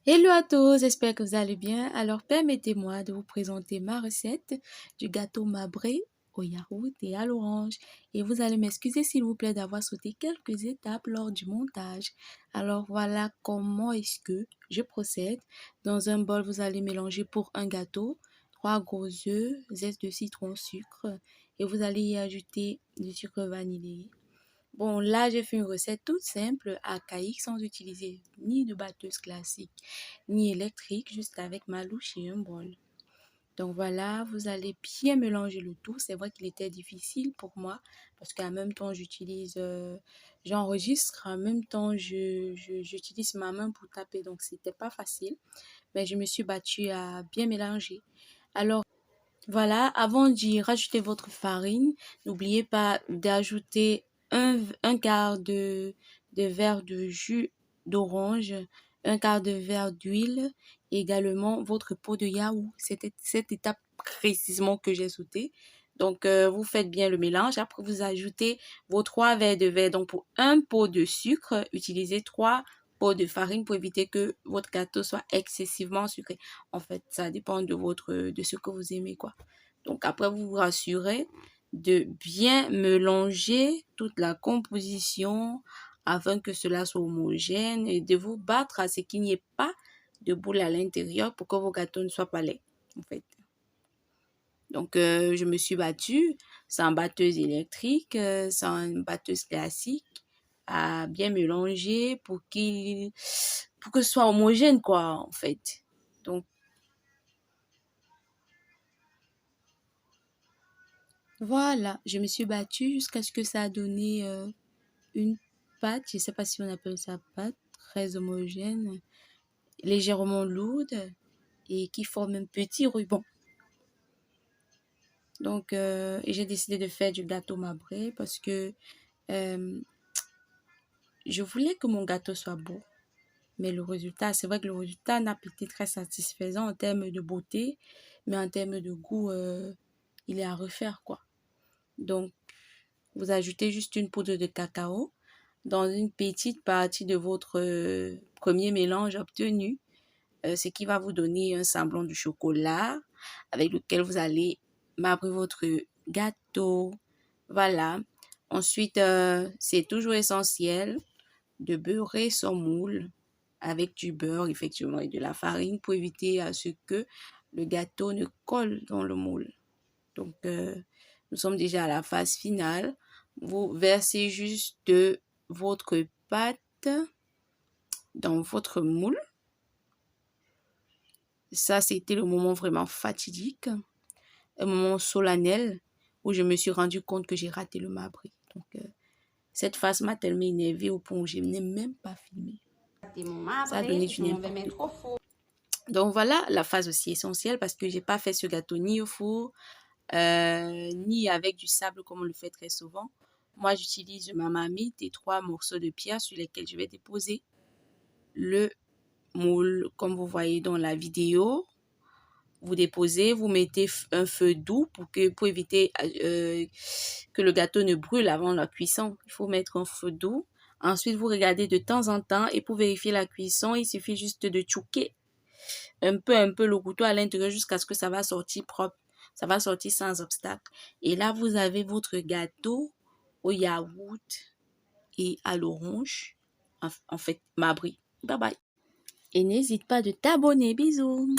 Hello à tous, j'espère que vous allez bien. Alors permettez-moi de vous présenter ma recette du gâteau marbré au yaourt et à l'orange. Et vous allez m'excuser s'il vous plaît d'avoir sauté quelques étapes lors du montage. Alors voilà comment est-ce que je procède. Dans un bol, vous allez mélanger pour un gâteau 3 gros œufs, zeste de citron, sucre et vous allez y ajouter du sucre vanillé. Bon, là, j'ai fait une recette toute simple, archaïque, sans utiliser ni de batteuse classique, ni électrique, juste avec ma louche et un bol. Donc voilà, vous allez bien mélanger le tout. C'est vrai qu'il était difficile pour moi parce qu'en même temps, j'enregistre, en même temps, j'utilise ma main pour taper. Donc, c'était pas facile, mais je me suis battue à bien mélanger. Alors, voilà, avant d'y rajouter votre farine, n'oubliez pas d'ajouter un quart de verre de jus d'orange, un quart de verre d'huile, et également votre pot de yaourt. C'était cette étape précisément que j'ai sautée. Donc, vous faites bien le mélange. Après, vous ajoutez vos 3 verres de verre. Donc, pour un pot de sucre, utilisez 3 pots de farine pour éviter que votre gâteau soit excessivement sucré. En fait, ça dépend de ce que vous aimez, quoi. Donc après, vous vous rassurez de bien mélanger toute la composition afin que cela soit homogène et de vous battre à ce qu'il n'y ait pas de boule à l'intérieur pour que vos gâteaux ne soient pas laids, en fait. Donc, je me suis battue sans batteuse électrique, sans batteuse classique, à bien mélanger pour que ce soit homogène, quoi, en fait. Donc, voilà, je me suis battue jusqu'à ce que ça a donné une pâte, je ne sais pas si on appelle ça pâte, très homogène, légèrement lourde et qui forme un petit ruban. Donc, j'ai décidé de faire du gâteau marbré parce que euh, je voulais que mon gâteau soit beau. Mais le résultat, c'est vrai que le résultat n'a pas été très satisfaisant en termes de beauté, mais en termes de goût, il est à refaire, quoi. Donc, vous ajoutez juste une poudre de cacao dans une petite partie de votre premier mélange obtenu, ce qui va vous donner un semblant de chocolat avec lequel vous allez marbrer votre gâteau. Voilà. Ensuite, c'est toujours essentiel de beurrer son moule avec du beurre, effectivement, et de la farine pour éviter à ce que le gâteau ne colle dans le moule. Donc, nous sommes déjà à la phase finale. Vous versez juste votre pâte dans votre moule. Ça, c'était le moment vraiment fatidique, un moment solennel où je me suis rendu compte que j'ai raté le marbre. Donc, cette phase m'a tellement énervée au point où je n'ai même pas filmé. Ça a donné du n'importe quoi. Donc, voilà la phase aussi essentielle parce que j'ai pas fait ce gâteau ni au four, ni avec du sable comme on le fait très souvent. Moi, j'utilise ma marmite et 3 morceaux de pierre sur lesquels je vais déposer le moule, comme vous voyez dans la vidéo. Vous déposez, vous mettez un feu doux pour éviter que le gâteau ne brûle avant la cuisson. Il faut mettre un feu doux. Ensuite, vous regardez de temps en temps et pour vérifier la cuisson, il suffit juste de tchouquer un peu le couteau à l'intérieur jusqu'à ce que ça va sortir propre. Ça va sortir sans obstacle. Et là, vous avez votre gâteau au yaourt et à l'orange. En fait, marbré. Bye bye. Et n'hésite pas de t'abonner. Bisous.